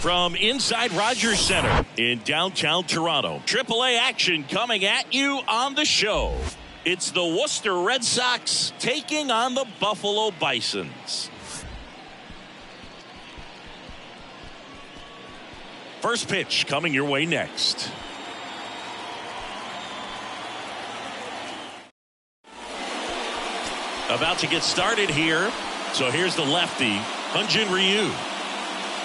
From inside Rogers Center in downtown Toronto, AAA action coming at you on the show. It's the Worcester Red Sox taking on the Buffalo Bisons. First pitch coming your way next. About to get started here. So here's the lefty, Hyun-Jin Ryu.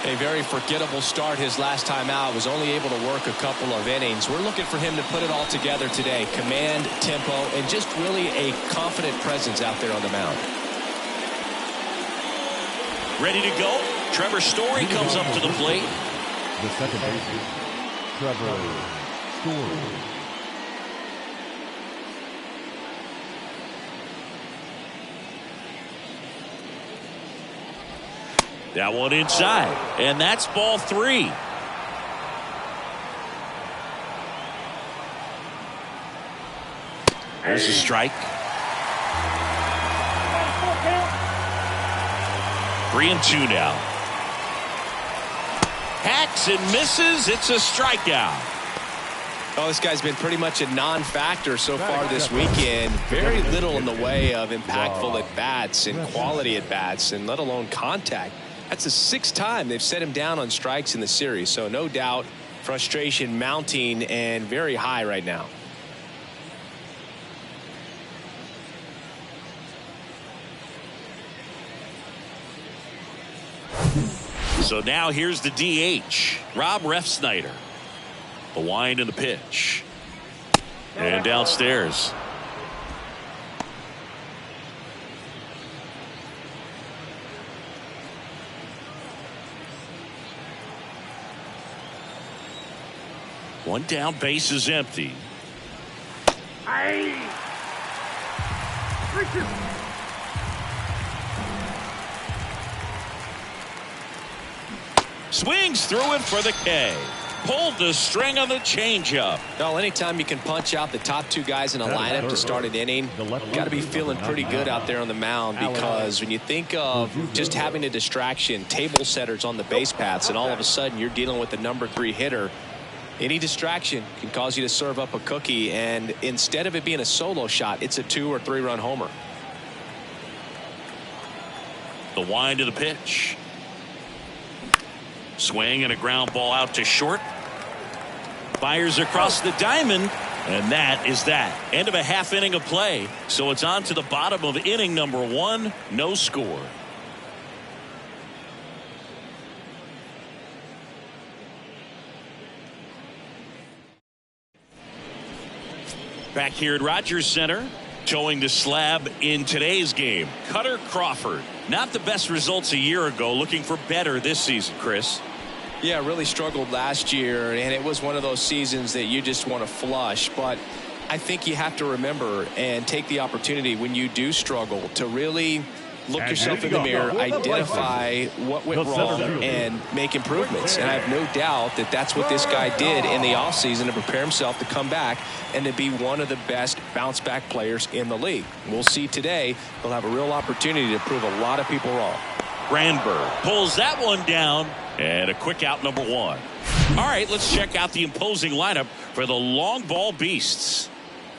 A very forgettable start his last time out. Was only able to work a couple of innings. We're looking for him to put it all together today. Command, tempo, and just really a confident presence out there on the mound. Ready to go. Trevor Story comes up to the plate. The second baseman, Trevor Story. That one inside, and that's ball 3. There's a strike. 3-2 now. Hacks and misses. It's a strikeout. Oh, this guy's been pretty much a non-factor so far this weekend. Very little in the way of impactful at-bats and quality at-bats, and let alone contact. That's the 6th time they've set him down on strikes in the series. So no doubt frustration mounting and very high right now. So now here's the DH, Rob Refsnyder. The wind and the pitch. And downstairs. One down, base is empty. Swings through it for the K. Pulled the string on the changeup. Well, anytime you can punch out the top 2 guys in a lineup to start an inning, got to be feeling pretty good out there on the mound, because when you think of just having a distraction, table setters on the base paths, and all of a sudden you're dealing with the number 3 hitter, any distraction can cause you to serve up a cookie, and instead of it being a solo shot, it's a 2 or 3 run homer. The wind of the pitch. Swing and a ground ball out to short. Fires across the diamond, and that is that. End of a half inning of play. So it's on to the bottom of inning number 1. No score. Back here at Rogers Center, towing the slab in today's game, Cutter Crawford. Not the best results a year ago, looking for better this season, Chris. Yeah, really struggled last year, and it was one of those seasons that you just want to flush. But I think you have to remember and take the opportunity when you do struggle to really look yourself in the mirror, identify what went wrong, and make improvements. And I have no doubt that that's what this guy did in the offseason to prepare himself to come back and to be one of the best bounce-back players in the league. We'll see today. He'll have a real opportunity to prove a lot of people wrong. Granberg pulls that one down, and a quick out, number 1. All right, let's check out the imposing lineup for the long ball beasts.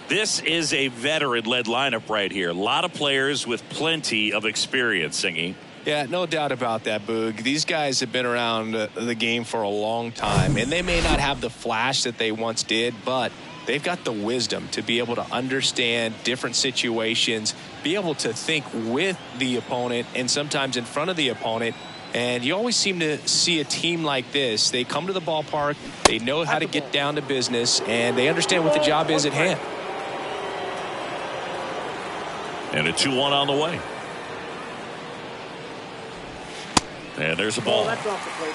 This is a veteran-led lineup right here. A lot of players with plenty of experience, Singy. Yeah, no doubt about that, Boog. These guys have been around the game for a long time, and they may not have the flash that they once did, but they've got the wisdom to be able to understand different situations, be able to think with the opponent and sometimes in front of the opponent. And you always seem to see a team like this. They come to the ballpark, they know how to get down to business, and they understand what the job is at hand. And a 2-1 on the way. And there's a ball. That's off the plate.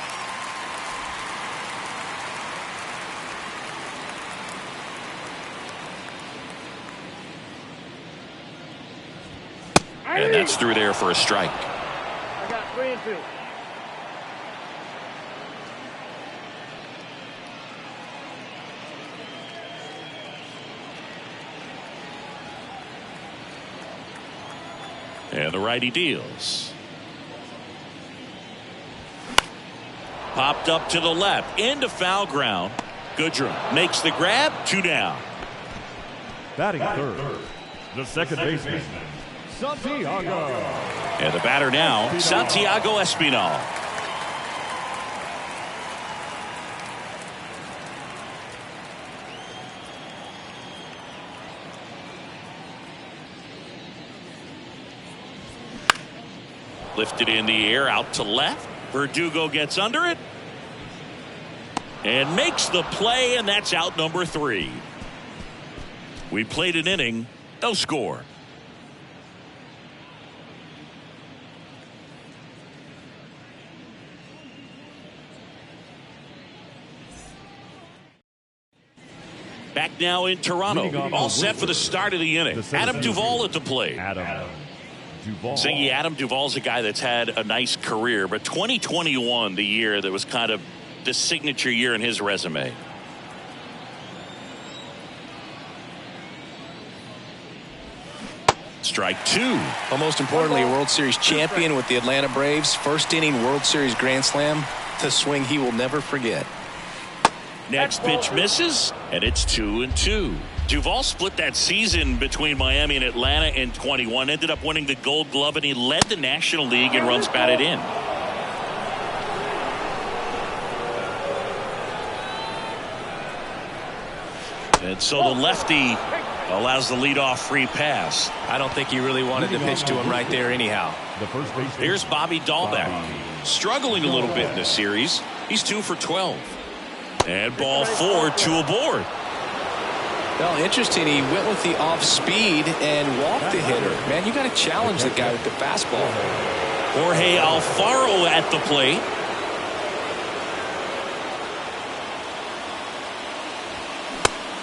And that's through there for a strike. I got 3-2. And the righty deals. Popped up to the left into foul ground. Goodrum makes the grab. 2 down. Batting third, the second baseman, Santiago. And the batter now, Santiago Espinal. Lifted in the air out to left. Verdugo gets under it and makes the play, and that's out number 3. We played an inning, no score. Back now in Toronto, all set for the start of the inning. Adam Duvall at the plate. Adam Duvall. Singy, Adam Duvall's a guy that's had a nice career, but 2021, the year that was kind of the signature year in his resume. Strike 2. Well, most importantly, a World Series champion with the Atlanta Braves. First inning World Series grand slam. The swing he will never forget. Next pitch misses, and it's 2-2. Duvall split that season between Miami and Atlanta in 21. Ended up winning the Gold Glove, and he led the National League in runs batted in. And so the lefty allows the leadoff free pass. I don't think he really wanted to pitch to him right there anyhow. The first baseman. Here's Bobby Dahlbeck. Struggling a little bit in this series. He's 2 for 12. And ball 4, 2 aboard. Well, interesting. He went with the off speed and walked the hitter. Man, you got to challenge the guy with the fastball. Jorge Alfaro at the plate.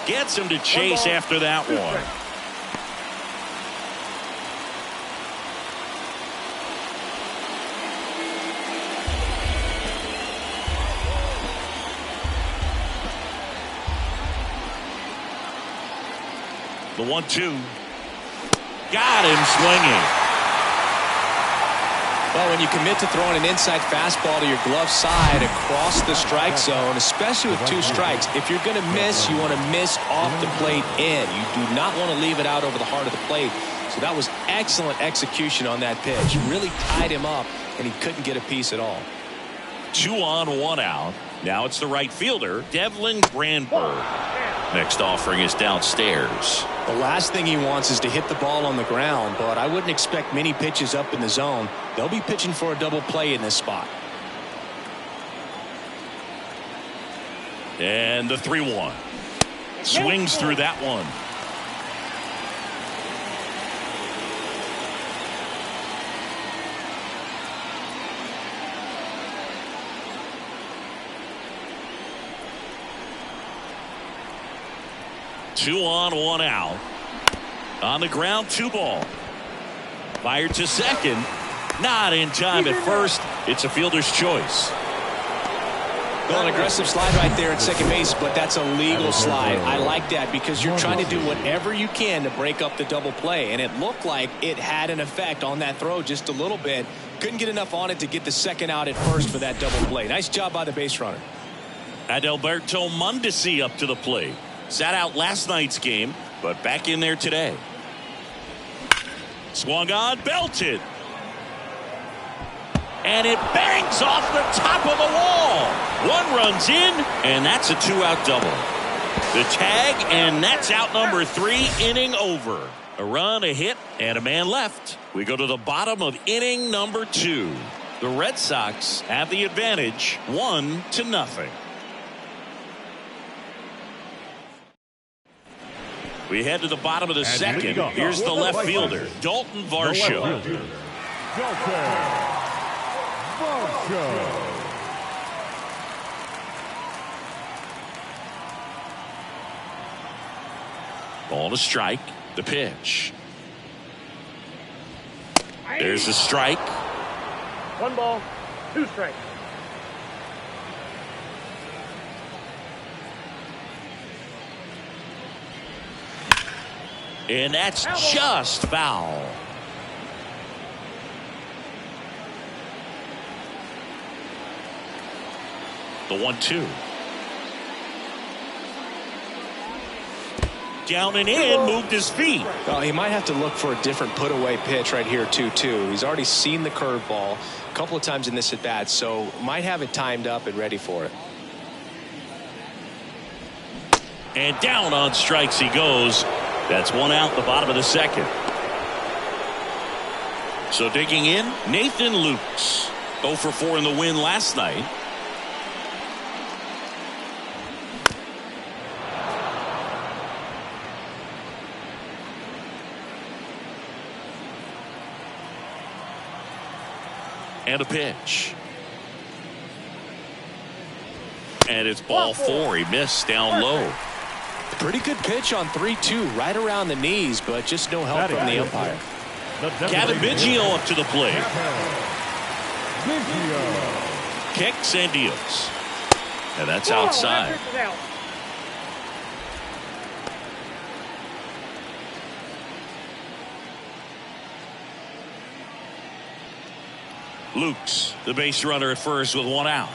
Gets him to chase after that one. The 1-2. Got him swinging. Well, when you commit to throwing an inside fastball to your glove side across the strike zone, especially with 2 strikes, if you're going to miss, you want to miss off the plate in. You do not want to leave it out over the heart of the plate. So that was excellent execution on that pitch. Really tied him up, and he couldn't get a piece at all. 2 on, 1 out. Now it's the right fielder, Devlin Granberg. Next offering is downstairs. The last thing he wants is to hit the ball on the ground, but I wouldn't expect many pitches up in the zone. They'll be pitching for a double play in this spot. And the 3-1. Swings through that one. Two on, 1 out. On the ground, 2 ball. Fired to second. Not in time at first. It's a fielder's choice. Well, an aggressive slide right there at second base, but that's a legal slide. I like that because you're trying to do whatever you can to break up the double play, and it looked like it had an effect on that throw just a little bit. Couldn't get enough on it to get the second out at first for that double play. Nice job by the base runner. Adalberto Mondesi up to the plate. Sat out last night's game, but back in there today. Swung on, belted. And it bangs off the top of the wall. 1 runs in, and that's a 2-out double. The tag, and that's out number 3, inning over. A run, a hit, and a man left. We go to the bottom of inning number 2. The Red Sox have the advantage, 1-0. We head to the bottom of the second. Here's the left fielder, Dalton Varsho. Ball to strike. The pitch. There's the strike. 1 ball, 2 strikes. And that's just foul. The 1-2. Down and in, moved his feet. Well, he might have to look for a different put-away pitch right here, 2-2. He's already seen the curveball a couple of times in this at-bat, so might have it timed up and ready for it. And down on strikes he goes. That's one out, the bottom of the second. So digging in, Nathan Lukes. 0 for 4 in the win last night. And a pitch. And it's ball 4. He missed down low. Pretty good pitch on 3-2, right around the knees, but just no help from the umpire. Gavin Biggio up to the plate. Kicks and deals. And that's outside. Lukes, the base runner at first with 1 out.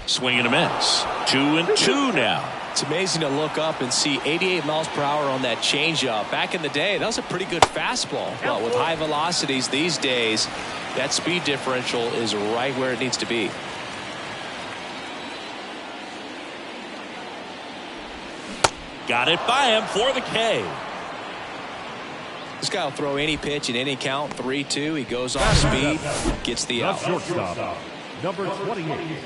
Swing and a miss. 2-2 now. It's amazing to look up and see 88 miles per hour on that changeup. Back in the day, that was a pretty good fastball. But with high velocities these days, that speed differential is right where it needs to be. Got it by him for the K. This guy will throw any pitch in any count. 3-2. He goes off speed, gets the out. Shortstop, number 28.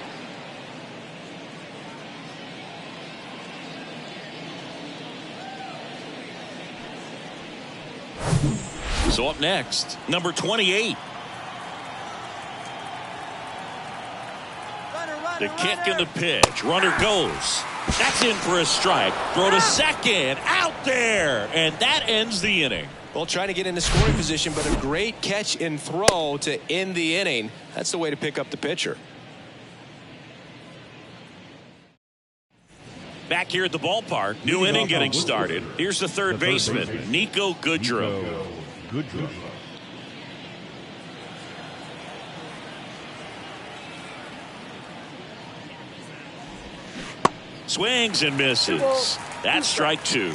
So up next, number 28. The kick and the pitch. Runner goes. That's in for a strike. Throw to second. Out there. And that ends the inning. Well, trying to get into scoring position, but a great catch and throw to end the inning. That's the way to pick up the pitcher. Back here at the ballpark, new inning getting started. Here's the third baseman, Nico Goodrow. Swings and misses. That's strike 2.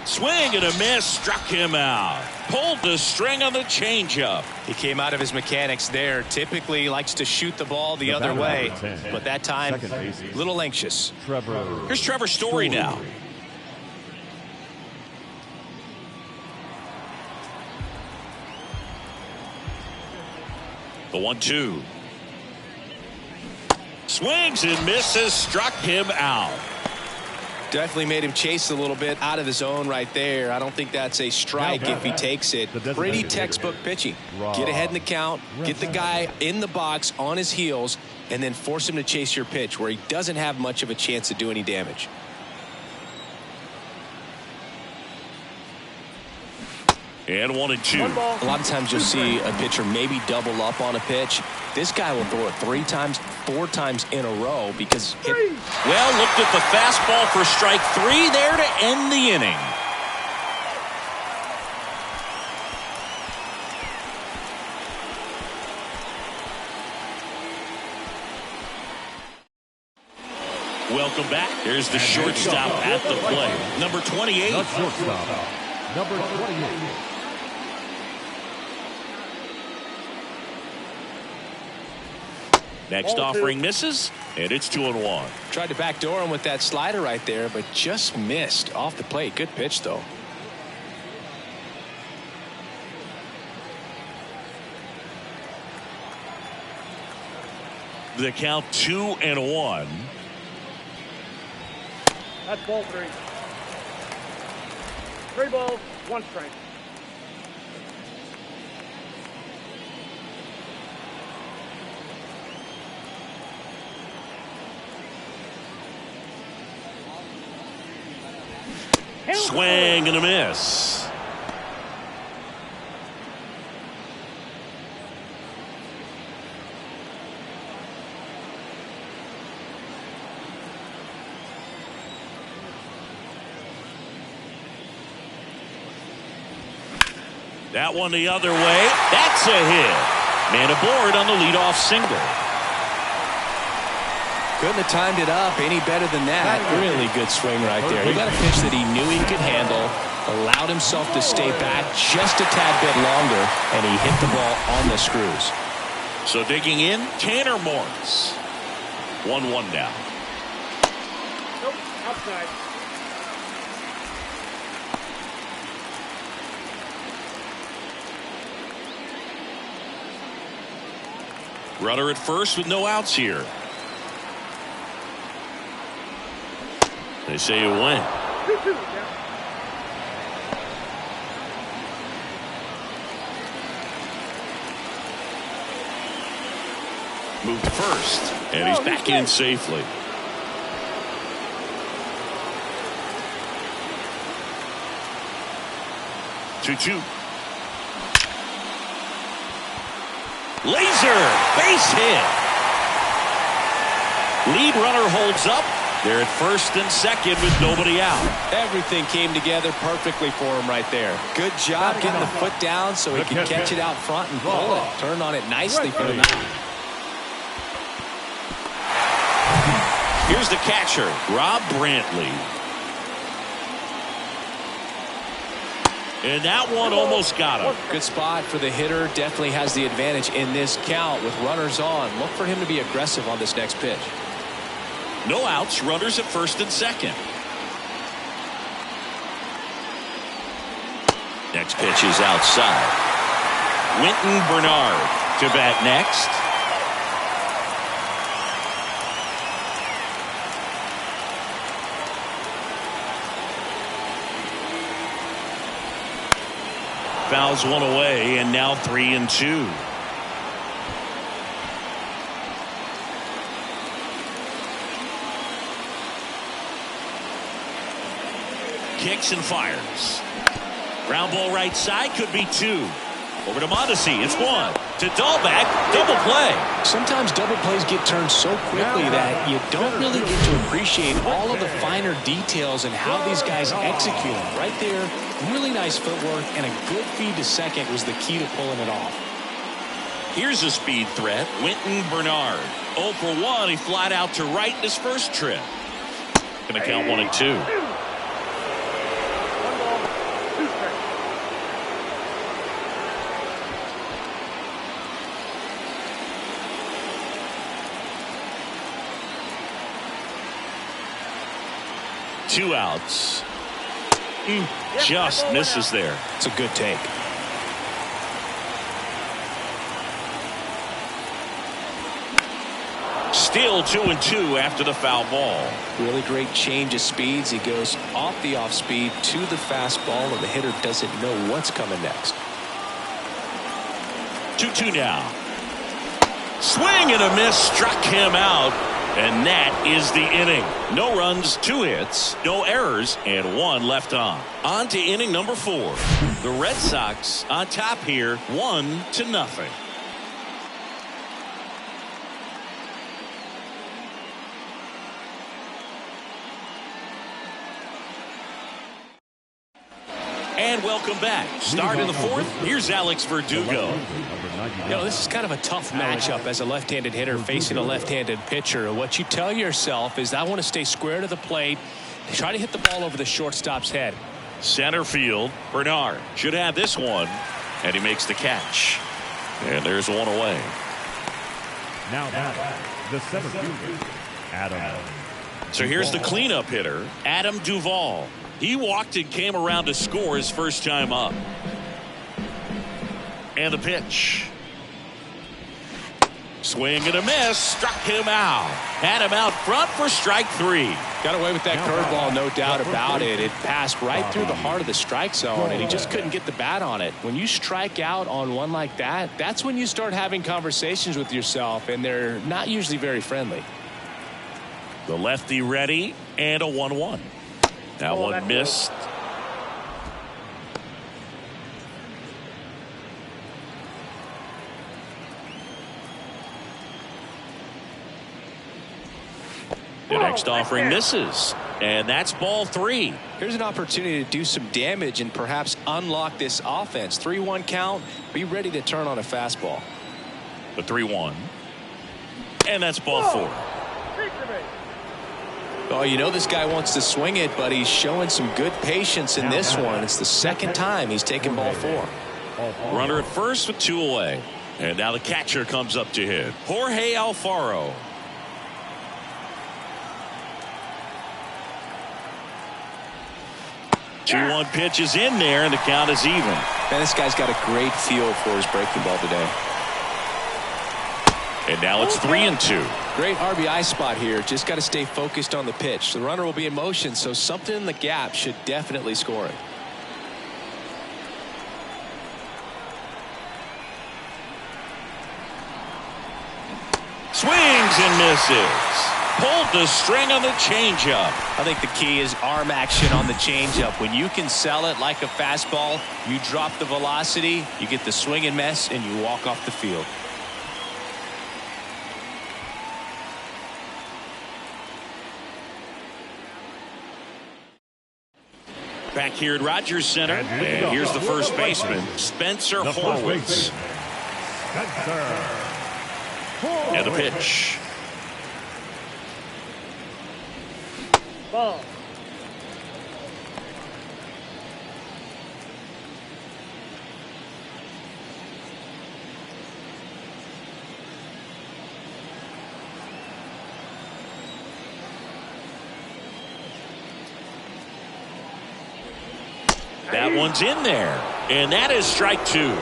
Swing and a miss, struck him out. Pulled the string on the changeup. He came out of his mechanics there. Typically likes to shoot the ball the other way, but that time a little anxious. Here's Trevor Story now. The 1-2. Swings and misses, struck him out. Definitely made him chase a little bit out of the zone right there. I don't think that's a strike if he takes it. Pretty textbook pitching. Get ahead in the count, get the guy in the box on his heels, and then force him to chase your pitch where he doesn't have much of a chance to do any damage. And 1-2. A lot of times you'll see a pitcher maybe double up on a pitch. This guy will throw it 3 times, 4 times in a row because well, looked at the fastball for strike 3 there to end the inning. Welcome back. Here's the shortstop at the plate. Number 28. The shortstop, number 28. Next offering misses, and it's 2-1. Tried to backdoor him with that slider right there, but just missed off the plate. Good pitch, though. The count 2-1. That's ball 3. 3 balls, 1 strike. Swing and a miss. That one the other way. That's a hit. Man aboard on the leadoff single. Couldn't have timed it up any better than that. Really good swing right there. He got a pitch that he knew he could handle, allowed himself to stay back just a tad bit longer, and he hit the ball on the screws. So digging in, Tanner Morris. 1-1 now. Nope, outside. Runner at first with no outs here. They say you win. 2-2, yeah. Moved to first, and he's back in safely. Two. Laser base hit. Lead runner holds up. They're at first and second with nobody out. Everything came together perfectly for him right there. Good job getting the foot down so he could catch it out front and pull it. Turned on it nicely for the out. Here's the catcher, Rob Brantley. And that one almost got him. Good spot for the hitter. Definitely has the advantage in this count with runners on. Look for him to be aggressive on this next pitch. No outs, runners at first and second. Next pitch is outside. Winton Bernard to bat next. Fouls one away, and now 3-2. Kicks and fires. Ground ball right side, could be two. Over to Mondesi, it's one. To Dahlbeck, double play. Sometimes double plays get turned so quickly that you don't really get to appreciate all of the finer details and how these guys execute them. Right there, really nice footwork, and a good feed to second was the key to pulling it off. Here's a speed threat, Winton Bernard. 0 for 1, he flied out to right in his first trip. Gonna count 1-2. 1 ball, 2 strikes. Two outs. Just misses there. It's a good take. Still 2-2 after the foul ball. Really great change of speeds. He goes off the off speed to the fastball, and the hitter doesn't know what's coming next. 2-2 now. Swing and a miss, struck him out. And that is the inning. No runs, 2 hits, no errors, and 1 left on. On to inning number 4. The Red Sox on top here, 1-0. And welcome back. Start in the 4th. Here's Alex Verdugo. You know, this is kind of a tough matchup as a left-handed hitter facing a left-handed pitcher. What you tell yourself is, I want to stay square to the plate, try to hit the ball over the shortstop's head. Center field, Bernard should have this one, and he makes the catch. And there's one away. Now batting, the center fielder, Adam. So here's the cleanup hitter, Adam Duvall. He walked and came around to score his first time up. And the pitch. Swing and a miss, struck him out. Had him out front for strike 3. Got away with that curveball, no doubt about it. It passed right through the heart of the strike zone, and he just couldn't get the bat on it. When you strike out on one like that, that's when you start having conversations with yourself, and they're not usually very friendly. The lefty ready, and a 1-1. That one missed. The next offering misses. And that's ball 3. Here's an opportunity to do some damage and perhaps unlock this offense. 3-1 count. Be ready to turn on a fastball. The 3-1. And that's ball 4. Oh, you know this guy wants to swing it, but he's showing some good patience in this one. It's the second time he's taken ball 4. Runner at first with 2 away. And now the catcher comes up to hit. Jorge Alfaro. Two-one pitch is in there, and the count is even. Man, this guy's got a great feel for his breaking ball today. And now it's 3-2. Great RBI spot here. Just got to stay focused on the pitch. The runner will be in motion, so something in the gap should definitely score it. Swings and misses. Pulled the string on the changeup. I think the key is arm action on the changeup. When you can sell it like a fastball, you drop the velocity, you get the swing and miss, and you walk off the field. Back here at Rogers Center, and here's the first baseman, Spencer Horwitz. And the pitch. Ball. That one's in there, and that is strike 2.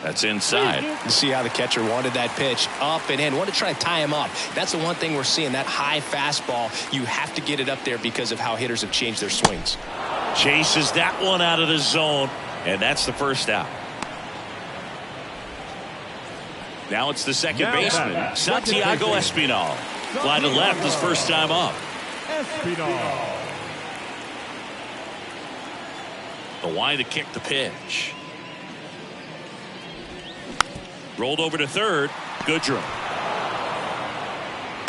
That's inside. You see how the catcher wanted that pitch up and in. Want to try to tie him up. That's the one thing we're seeing, that high fastball. You have to get it up there because of how hitters have changed their swings. Chases that one out of the zone, and that's the first out. Now it's the second baseman, Santiago Espinal. Fly to left his first time up. Espinal. The wind to kick the pitch. Rolled over to third. Goodrum.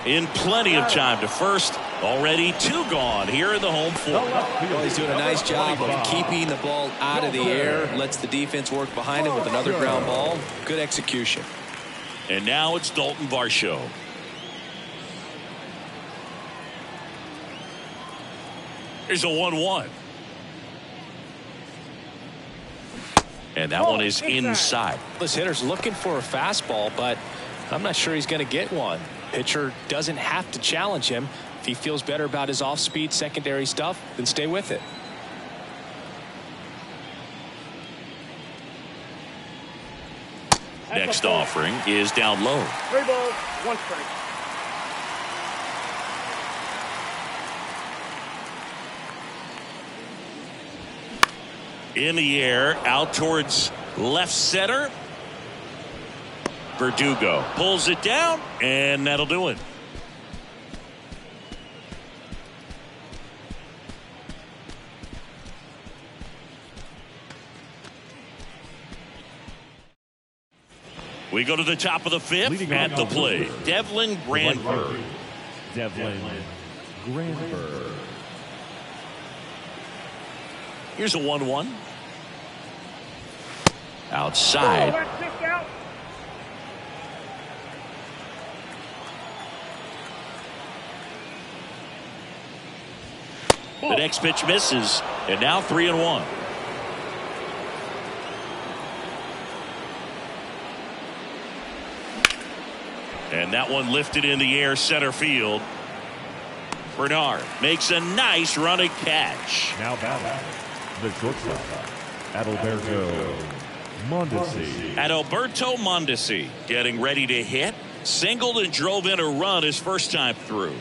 In plenty of time to first. Already 2 gone here in the home 4. Well, he's doing a nice job of keeping the ball out of the air. Lets the defense work behind him with another ground ball. Good execution. And now it's Dalton Varsho. Here's a 1-1. And that one is inside. This hitter's looking for a fastball, but I'm not sure he's going to get one. Pitcher doesn't have to challenge him. If he feels better about his off-speed secondary stuff, then stay with it. Next offering is down low. 3 balls, 1 strike. In the air, out towards left center. Verdugo pulls it down, and that'll do it. We go to the top of the 5th. Leading At the off plate, Devlin Granberg. Devlin Granberg. Here's a 1-1. Outside. That's 6 out. The next pitch misses, and now 3-1. And that one lifted in the air center field. Bernard makes a nice running catch. Now batting the shortstop, Adalberto Mondesi. Adalberto Mondesi getting ready to hit. Singled and drove in a run his first time through.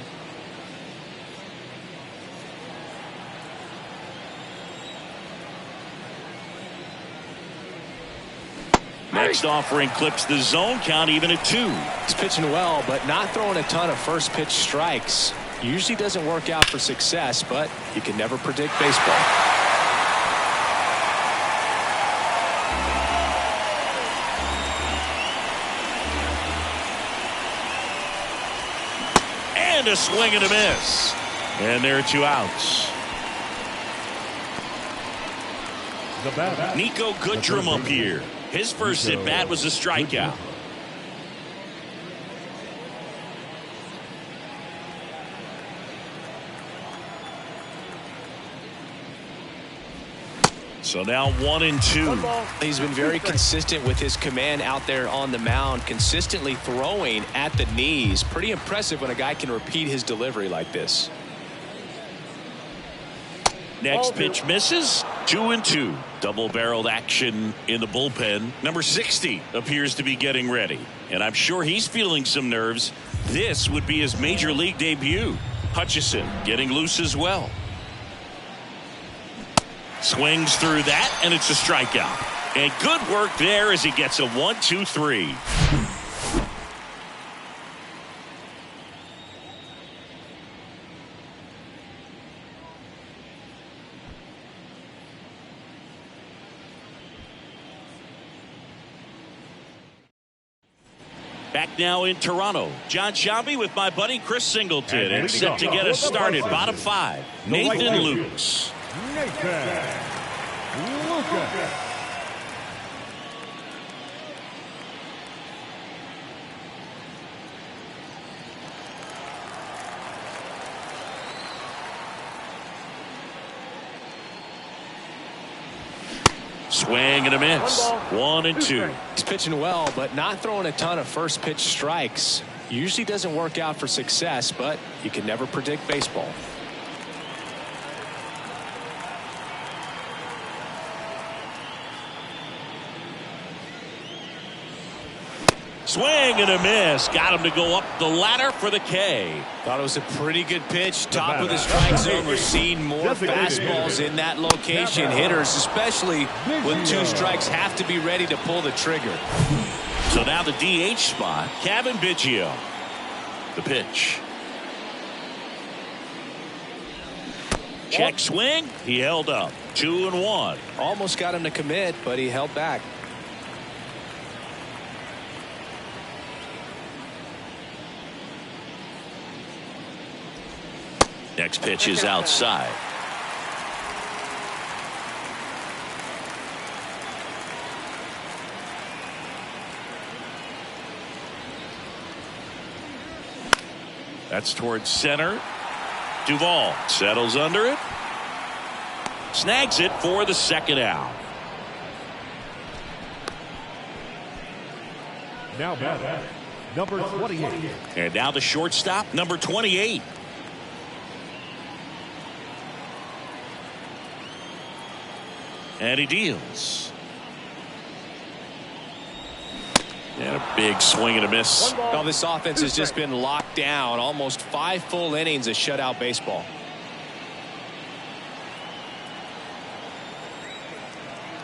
Next offering clips the zone count even at 2. He's pitching well, but not throwing a ton of first pitch strikes. Usually doesn't work out for success, but you can never predict baseball. And a swing and a miss. And there are 2 outs. Nico Goodrum up here. His first at bat was a strikeout. So now 1-2. He's been very consistent with his command out there on the mound, consistently throwing at the knees. Pretty impressive when a guy can repeat his delivery like this. Next pitch misses. 2-2. Double-barreled action in the bullpen. Number 60 appears to be getting ready, and I'm sure he's feeling some nerves. This would be his major league debut. Hutchison getting loose as well. Swings through that, and it's a strikeout. And good work there as he gets a 1-2-3. Back now in Toronto. John Shambi with my buddy Chris Singleton, and set to get us started. Bottom 5. Nathan Lukes. Swing and a miss. 1-2. He's pitching well, but not throwing a ton of first pitch strikes. Usually doesn't work out for success, but you can never predict baseball. Swing and a miss. Got him to go up the ladder for the K. Thought it was a pretty good pitch. Top of the strike zone. We're seeing more fastballs in that location. Hitters, especially with 2 strikes, have to be ready to pull the trigger. So now the DH spot. Kevin Biggio. The pitch. Check swing. He held up. 2-1. Almost got him to commit, but he held back. Next pitch is outside. That's towards center. Duvall settles under it. Snags it for the second out. Now batting, number 28. And now the shortstop, number 28. And he deals. And a big swing and a miss. Well, this offense has just been locked down. Almost 5 full innings of shutout baseball.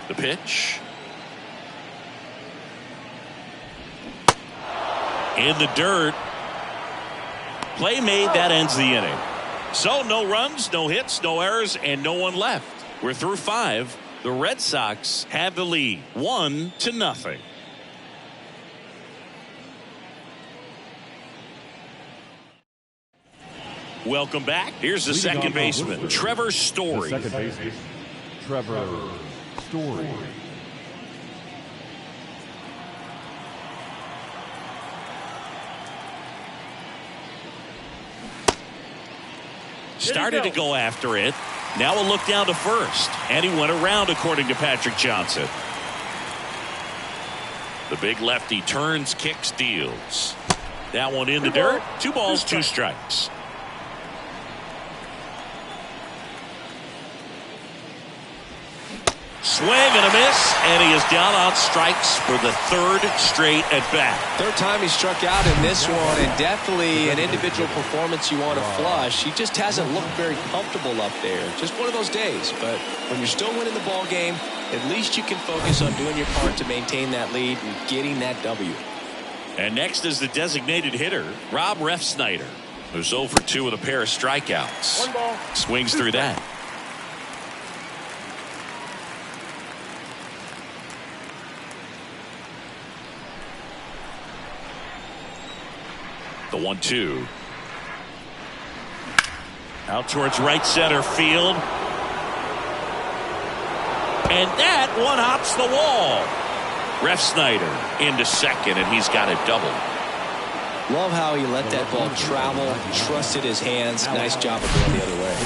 The pitch. In the dirt. Play made. That ends the inning. So no runs, no hits, no errors, and no one left. We're through 5. The Red Sox have the lead, 1-0. Welcome back. Here's the second baseman, Trevor Story. The second baseman, Trevor Story. Started to go after it. Now a look down to first, and he went around, according to Patrick Johnson. The big lefty turns, kicks, deals. That one in the dirt. 2 balls, 2 strikes. Swing and a miss, and he is down on strikes for the 3rd straight at bat. 3rd time he struck out in this one, and definitely an individual performance you want to flush. He just hasn't looked very comfortable up there. Just one of those days. But when you're still winning the ball game, at least you can focus on doing your part to maintain that lead and getting that W. And next is the designated hitter, Rob Refsnyder, who's 0 for 2 with a pair of strikeouts. 1 ball. Swings through that. The 1-2. Out towards right center field. And that one hops the wall. Ref Snyder into second, and he's got a double. Love how he let that ball travel, trusted his hands. Nice job of going the other way.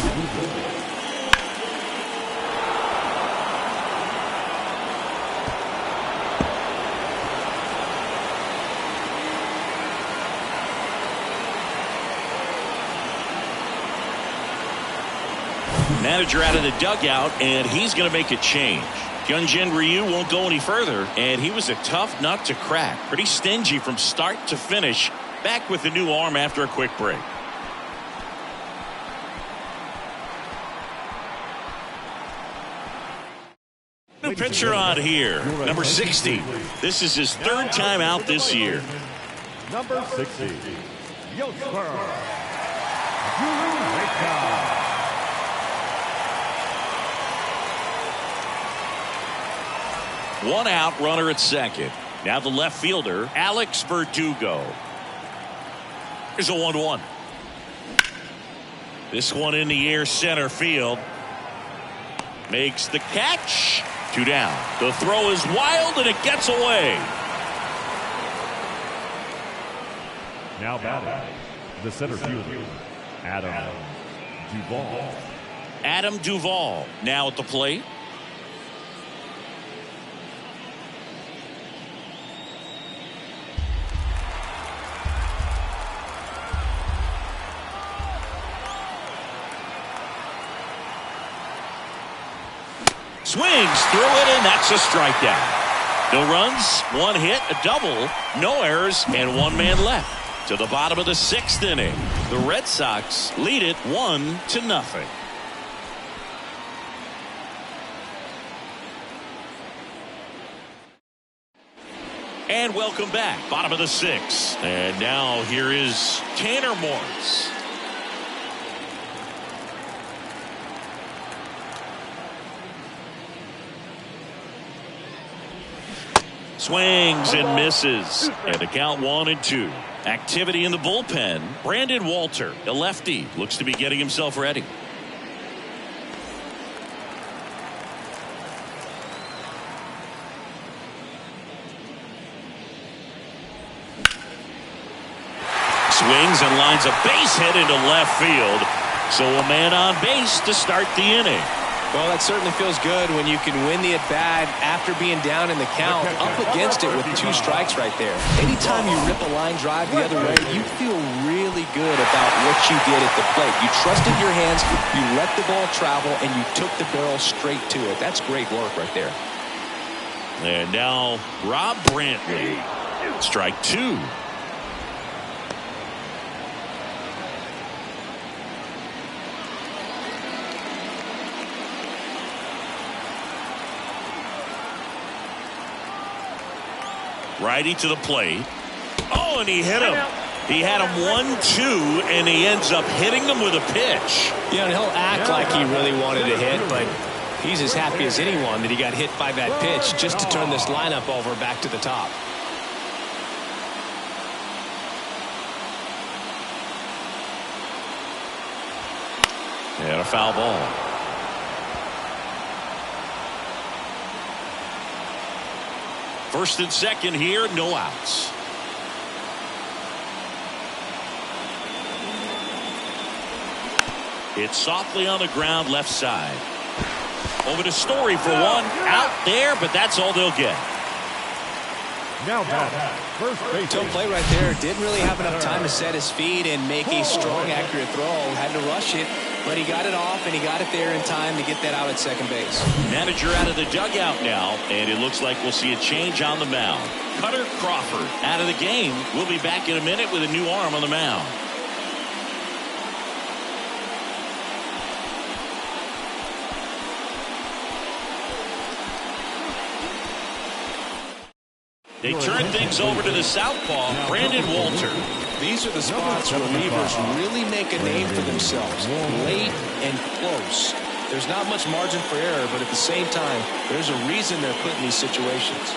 Manager out of the dugout, and he's going to make a change. Hyunjin Ryu won't go any further, and he was a tough nut to crack. Pretty stingy from start to finish. Back with the new arm after a quick break. New pitcher on here, number 60. This is his third time out this year. Number 60, Yosper. One out, runner at second. Now the left fielder, Alex Verdugo. Here's a 1-1. This one in the air, center field. Makes the catch. 2 down. The throw is wild, and it gets away. Now batting, the center fielder, Adam Duvall. Adam Duvall now at the plate. Swings through it, and that's a strikeout. No runs, 1 hit, a double, no errors, and 1 man left. To the bottom of the 6th inning. The Red Sox lead it 1-0. And welcome back. Bottom of the 6th. And now here is Tanner Morris. Swings and misses. And the count 1-2. Activity in the bullpen. Brandon Walter, a lefty, looks to be getting himself ready. Swings and lines a base hit into left field. So a man on base to start the inning. Well, that certainly feels good when you can win the at-bat after being down in the count, up against it with 2 strikes right there. Anytime you rip a line drive the other way, you feel really good about what you did at the plate. You trusted your hands, you let the ball travel, and you took the barrel straight to it. That's great work right there. And now Rob Brantley. Strike 2. Righty to the plate. Oh, and he hit him. He had him 1-2, and he ends up hitting him with a pitch. Yeah, and he'll act like he really wanted to hit, but he's as happy as anyone that he got hit by that pitch just to turn this lineup over back to the top. And a foul ball. First and second here, no outs. It's softly on the ground, left side. Over to Story for 1. Out there, but that's all they'll get. Now batting, first base. Tough play right there. Didn't really have enough time to set his feet and make a strong, accurate throw. Had to rush it, but he got it off, and he got it there in time to get that out at second base. Manager out of the dugout now, and it looks like we'll see a change on the mound. Cutter Crawford out of the game. We'll be back in a minute with a new arm on the mound. They turn things over to the southpaw, Brandon Walter. These are the spots where relievers really make a name for themselves. Late and close. There's not much margin for error, but at the same time, there's a reason they're put in these situations.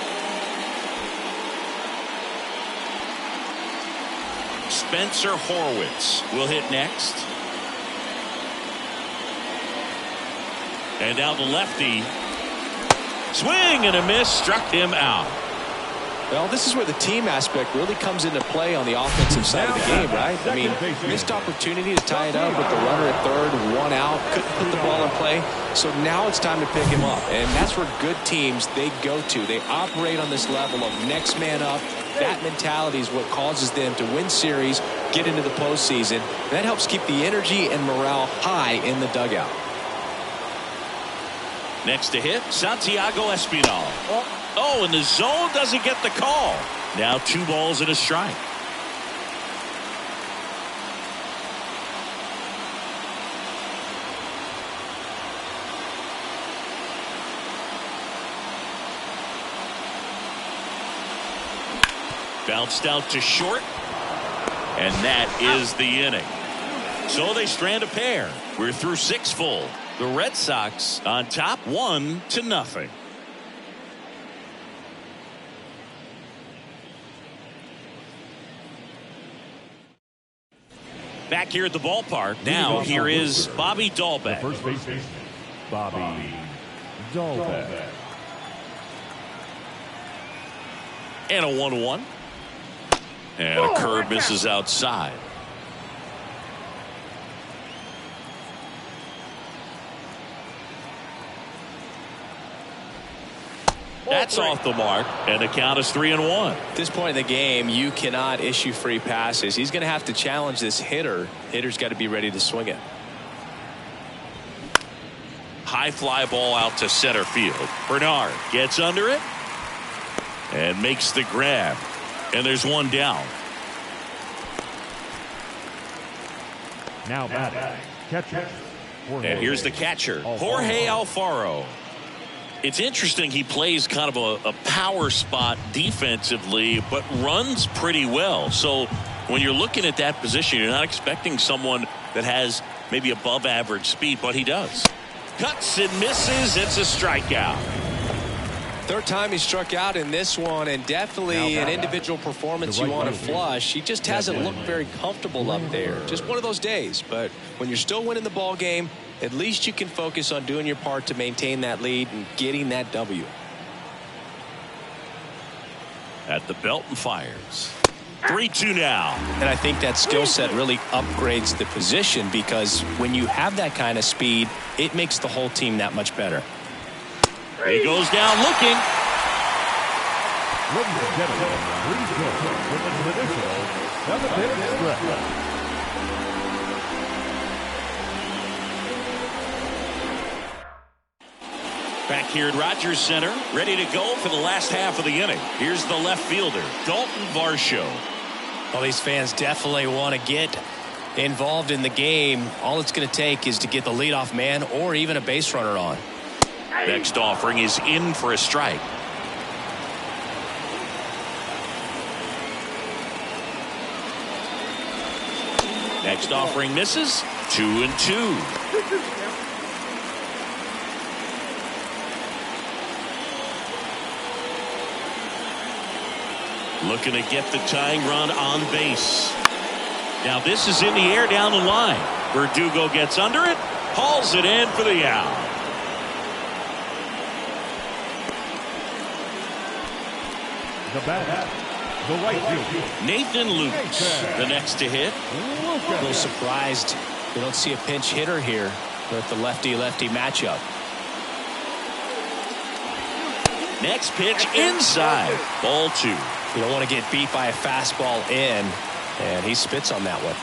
Spencer Horwitz will hit next. And now the lefty. Swing and a miss, struck him out. Well, this is where the team aspect really comes into play on the offensive side of the game, right? I mean, missed opportunity to tie it up with the runner at third, one out, couldn't put the ball in play. So now it's time to pick him up. And that's where good teams, they go to. They operate on this level of next man up. That mentality is what causes them to win series, get into the postseason. That helps keep the energy and morale high in the dugout. Next to hit, Santiago Espinal. Oh, and the zone doesn't get the call. Now 2 balls and a strike. Bounced out to short. And that is the inning. So they strand a pair. We're through 6 full. The Red Sox on top 1-0. Back here at the ballpark. Now here is Bobby Dahlbeck. First baseman, Bobby Dahlbeck. And a 1-1. And a curve misses outside. That's off the mark, and the count is 3-1. At this point in the game, you cannot issue free passes. He's going to have to challenge this hitter. Hitter's got to be ready to swing it. High fly ball out to center field. Bernard gets under it and makes the grab. And there's one down. Now batting, catcher. And here's the catcher, Jorge Alfaro. It's interesting, he plays kind of a power spot defensively, but runs pretty well. So when you're looking at that position, you're not expecting someone that has maybe above average speed, but he does. Cuts and misses. It's a strikeout. Third time he struck out in this one, and definitely an individual performance you want to flush. He just hasn't looked very comfortable up there. Just one of those days. But when you're still winning the ball game, at least you can focus on doing your part to maintain that lead and getting that W. At the belt and fires. 3-2 now. And I think that skill set really upgrades the position, because when you have that kind of speed, it makes the whole team that much better. He goes down looking. Ladies and gentlemen, please welcome with an additional 7-inning stretch. Back here at Rogers Center, ready to go for the last half of the inning. Here's the left fielder, Dalton Varsho. Well, these fans definitely want to get involved in the game. All it's going to take is to get the leadoff man or even a base runner on. Next offering is in for a strike. Next offering misses. 2-2. Looking to get the tying run on base. Now this is in the air down the line. Verdugo gets under it, hauls it in for the out. The bat, the right fielder, Nathan Lukes, the next to hit. A little surprised we don't see a pinch hitter here with the lefty-lefty matchup. Next pitch inside. Ball 2. You don't want to get beat by a fastball in, and he spits on that one.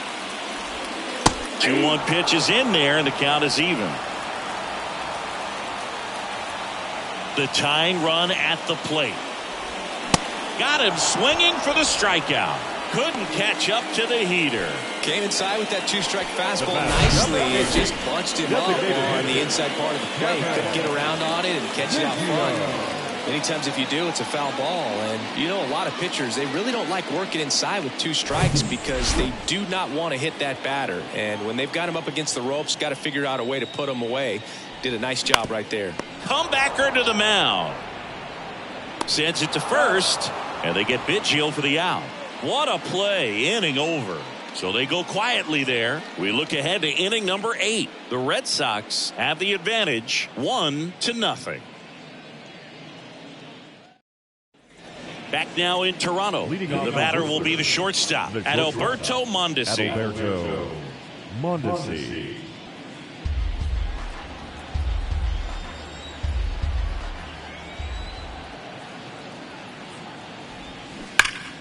2-1 pitch is in there, and the count is even. The tying run at the plate. Got him swinging for the strikeout. Couldn't catch up to the heater. Came inside with that 2-strike fastball nicely and just bunched him up on the inside part of the plate. Couldn't get around on it and catch it out front. Many times if you do, it's a foul ball. And you know, a lot of pitchers, they really don't like working inside with 2 strikes because they do not want to hit that batter. And when they've got him up against the ropes, got to figure out a way to put him away. Did a nice job right there. Comebacker to the mound. Sends it to first, and they get Biggio for the out. What a play, inning over. So they go quietly there. We look ahead to inning number 8. The Red Sox have the advantage, 1-0. Back now in Toronto. The batter will be the shortstop, Adalberto Mondesi. Adalberto Mondesi.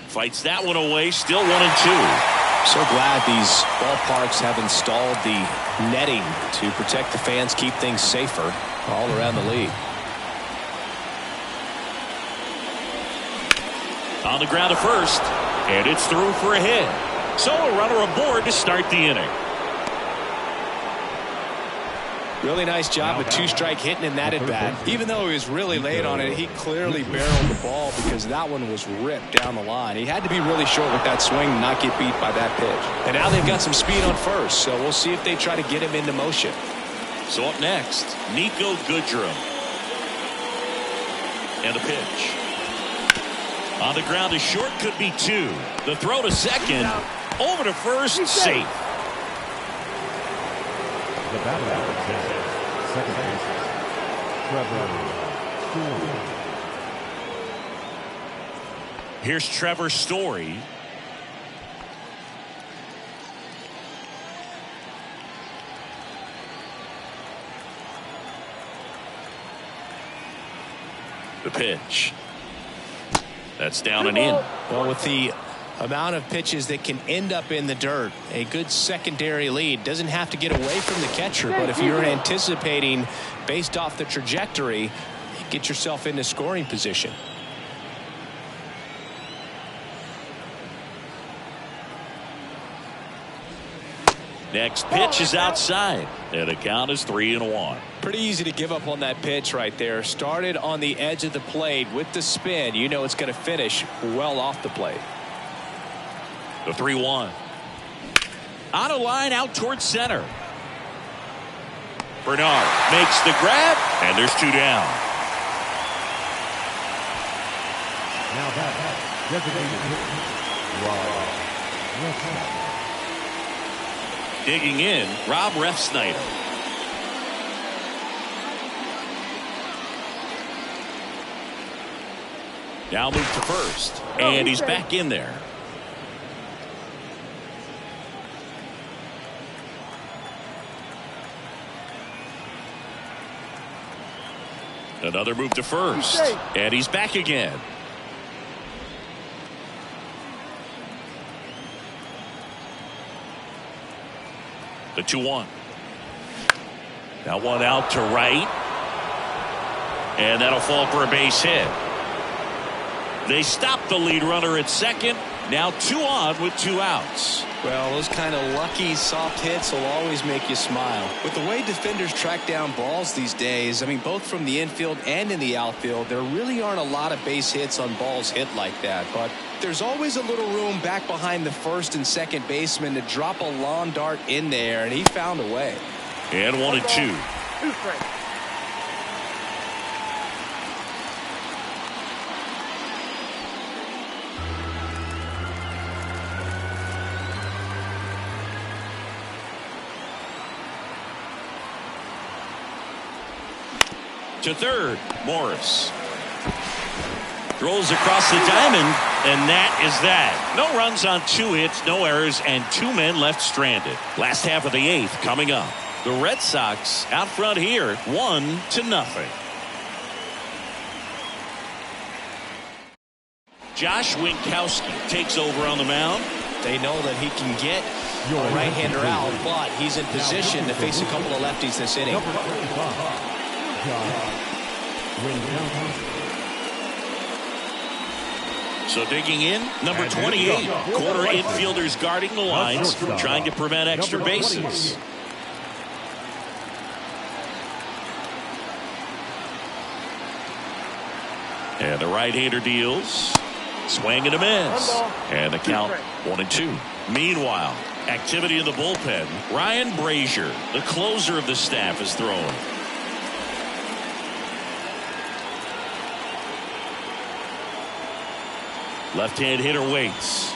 Fights that one away, still 1-2. So glad these ballparks have installed the netting to protect the fans, keep things safer all around the league. On the ground to first, and it's through for a hit. So a runner aboard to start the inning. Really nice job with 2-strike hitting in that at bat. Even though he was really late on it, he clearly barreled the ball because that one was ripped down the line. He had to be really short with that swing and not get beat by that pitch. And now they've got some speed on first, so we'll see if they try to get him into motion. So up next, Nico Goodrum. And the pitch. On the ground to short, could be 2. The throw to second, over to first, safe. The batter, second baseman, Trevor Story. Here's Trevor Story. The pitch. That's down and in. Well, with the amount of pitches that can end up in the dirt, a good secondary lead doesn't have to get away from the catcher, but if you're anticipating based off the trajectory, get yourself into scoring position. Next pitch is outside, and the count is 3-1. Pretty easy to give up on that pitch right there. Started on the edge of the plate with the spin. You know it's going to finish well off the plate. The 3-1. On a line out towards center. Bernard makes the grab, and there's 2 down. Now that designated hitter, Digging in, Rob Refsnyder. Now move to first, and he's back in there. Another move to first, and he's back again. The 2-1. That one out to right. And that'll fall for a base hit. They stop the lead runner at second. Now 2 on with 2 outs. Well, those kind of lucky soft hits will always make you smile. With the way defenders track down balls these days, I mean, both from the infield and in the outfield, there really aren't a lot of base hits on balls hit like that. But there's always a little room back behind the first and second baseman to drop a lawn dart in there, and he found a way. And 1-2. 2 strikes. To third, Morris. Throws across the diamond, and that is that. No runs on 2 hits, no errors, and 2 men left stranded. Last half of the 8th coming up. The Red Sox out front here, 1-0. Josh Winkowski takes over on the mound. They know that he can get a right-hander out, but he's in position to face a couple of lefties this inning. So digging in, number 28, corner infielders guarding the lines, trying to prevent extra bases. And the right-hander deals. Swing and a miss. And the count 1-2. Meanwhile, activity in the bullpen. Ryan Brazier, the closer of the staff, is throwing. Left-hand hitter waits.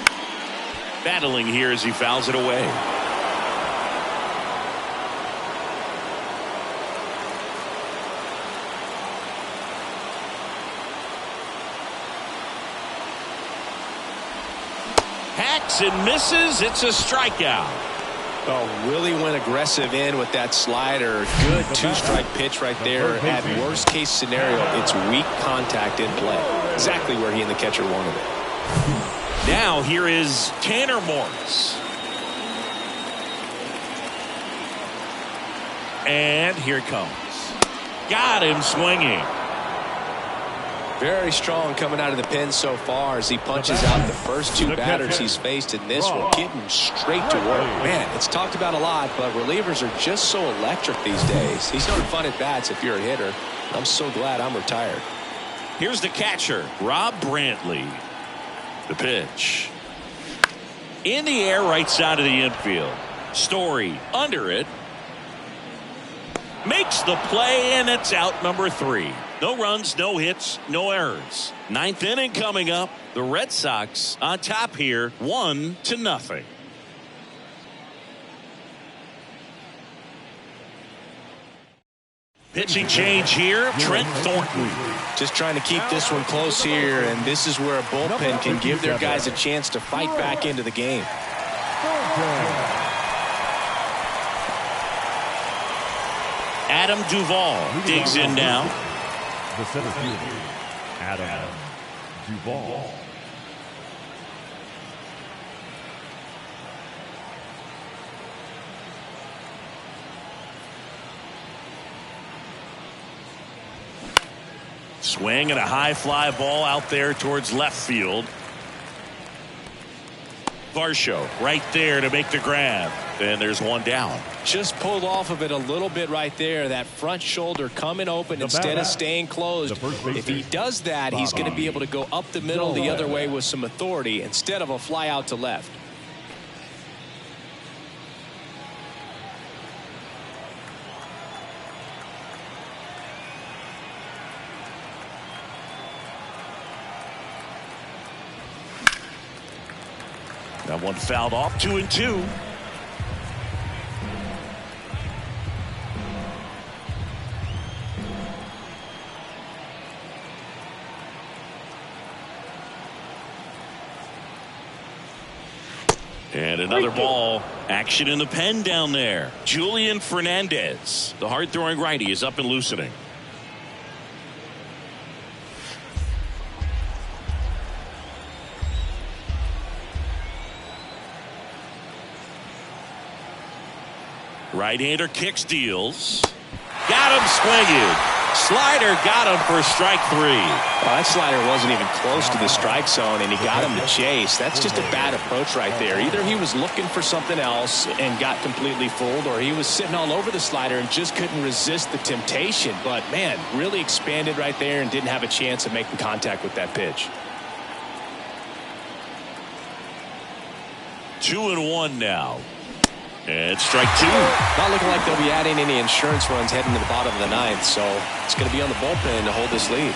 Battling here as he fouls it away. Hacks and misses. It's a strikeout. Oh, really went aggressive in with that slider. Good two-strike pitch right there. At worst case scenario, it's weak contact in play. Exactly where he and the catcher wanted it. Now here is Tanner Morris. And here it comes. Got him swinging. Very strong coming out of the pen so far as he punches out the first two batters he's faced in this one, getting straight to work. Man, it's talked about a lot, but relievers are just so electric these days. He's no fun at bats if you're a hitter. I'm so glad I'm retired. Here's the catcher, Rob Brantley. The pitch. In the air, right side of the infield. Story under it. Makes the play, and it's out number 3. No runs, no hits, no errors. 9th inning coming up. The Red Sox on top here, 1-0. Pitching change here, Trent Thornton. Just trying to keep this one close here, and this is where a bullpen can give their guys a chance to fight back into the game. Adam Duvall digs in now. The center fielder, Adam Duvall. Swing and a high fly ball out there towards left field. Varsho right there to make the grab. And there's one down. Just pulled off of it a little bit right there. That front shoulder coming open instead of staying closed. If he does that, he's going to be able to go up the middle the other way with some authority instead of a fly out to left. That one fouled off. 2-2. And another ball. Action in the pen down there. Julian Fernandez, the hard-throwing righty, is up and loosening. Right-hander kicks, deals. Got him swinging. Slider got him for strike 3. Well, that slider wasn't even close to the strike zone, and he got him to chase. That's just a bad approach right there. Either he was looking for something else and got completely fooled, or he was sitting all over the slider and just couldn't resist the temptation. But, man, really expanded right there and didn't have a chance of making contact with that pitch. 2-1 now. And strike 2. Not looking like they'll be adding any insurance runs heading to the bottom of the 9th, so it's going to be on the bullpen to hold this lead.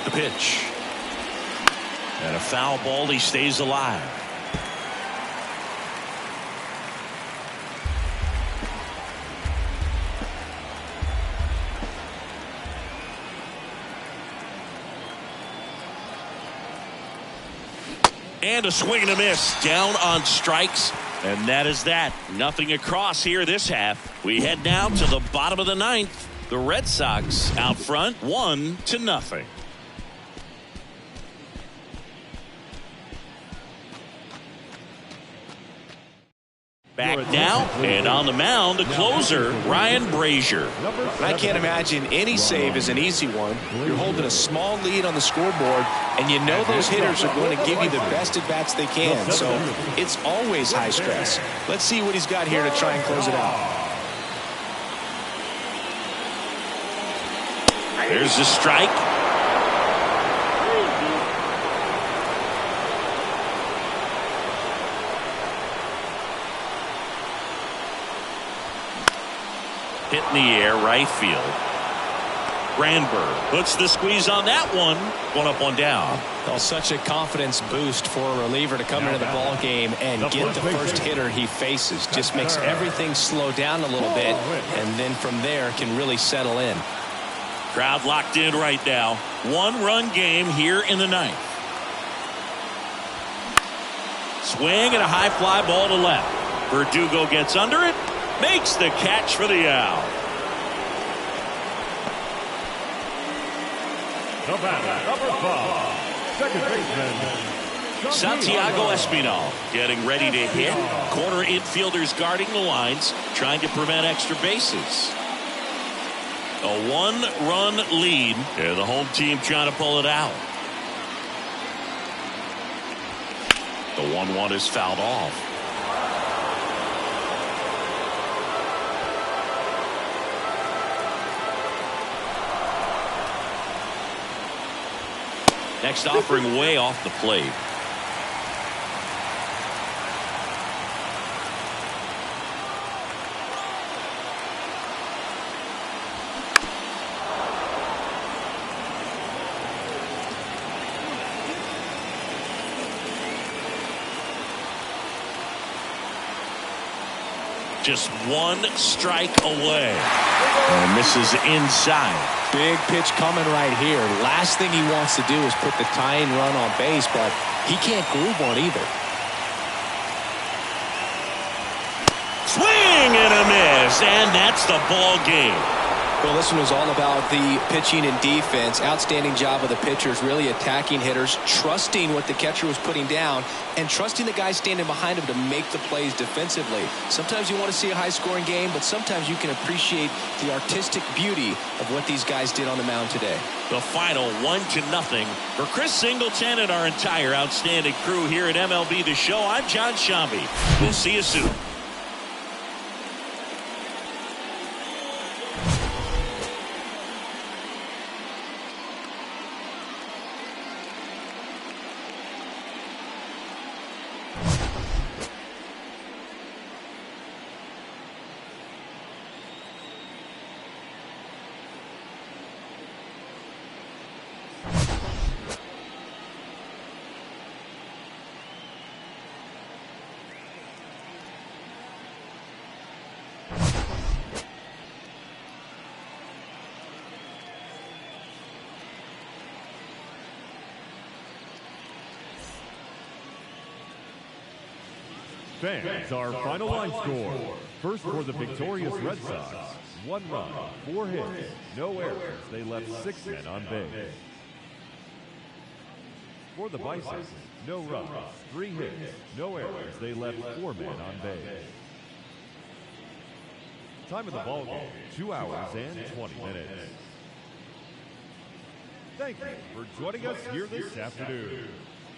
The pitch. And a foul ball. He stays alive. And a swing and a miss. Down on strikes. And that is that. Nothing across here this half. We head now to the bottom of the 9th. The Red Sox out front 1-0. Back now, and on the mound, the closer, Ryan Brazier. I can't imagine any save is an easy one. You're holding a small lead on the scoreboard, and you know those hitters are going to give you the best at-bats they can, so it's always high stress. Let's see what he's got here to try and close it out. There's the strike. Hit in the air, right field. Granberg puts the squeeze on that one. One up, one down. Well, such a confidence boost for a reliever to come into the ball game and get the first hitter he faces. Just makes everything slow down a little bit, and then from there can really settle in. Crowd locked in right now. 1-run game here in the ninth. Swing and a high fly ball to left. Verdugo gets under it, makes the catch for the out. The batter, number 5, second baseman, Santiago Espinal getting ready to hit. Corner infielders guarding the lines, trying to prevent extra bases. A 1-run lead. Yeah, the home team trying to pull it out. The 1-1 is fouled off. Next offering way off the plate. Just one strike away. And this is inside. Big pitch coming right here. Last thing he wants to do is put the tying run on base, but he can't groove one either. Swing and a miss, and that's the ball game. Well, this one was all about the pitching and defense. Outstanding job of the pitchers, really attacking hitters, trusting what the catcher was putting down, and trusting the guy standing behind him to make the plays defensively. Sometimes you want to see a high-scoring game, but sometimes you can appreciate the artistic beauty of what these guys did on the mound today. The final 1-0 for Chris Singleton and our entire outstanding crew here at MLB The Show. I'm John Shambi. We'll see you soon. Fans, our final line score. First for the victorious Red Sox, 1 run, 4 hits, no errors. They left 6 men on base. For the Bisons, no runs, 3 hits, no errors. They left 4 men on base. Time of the ball game, 2 hours and 20 minutes. Thank you for joining us here this afternoon.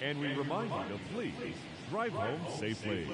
And we remind you to please drive home safely.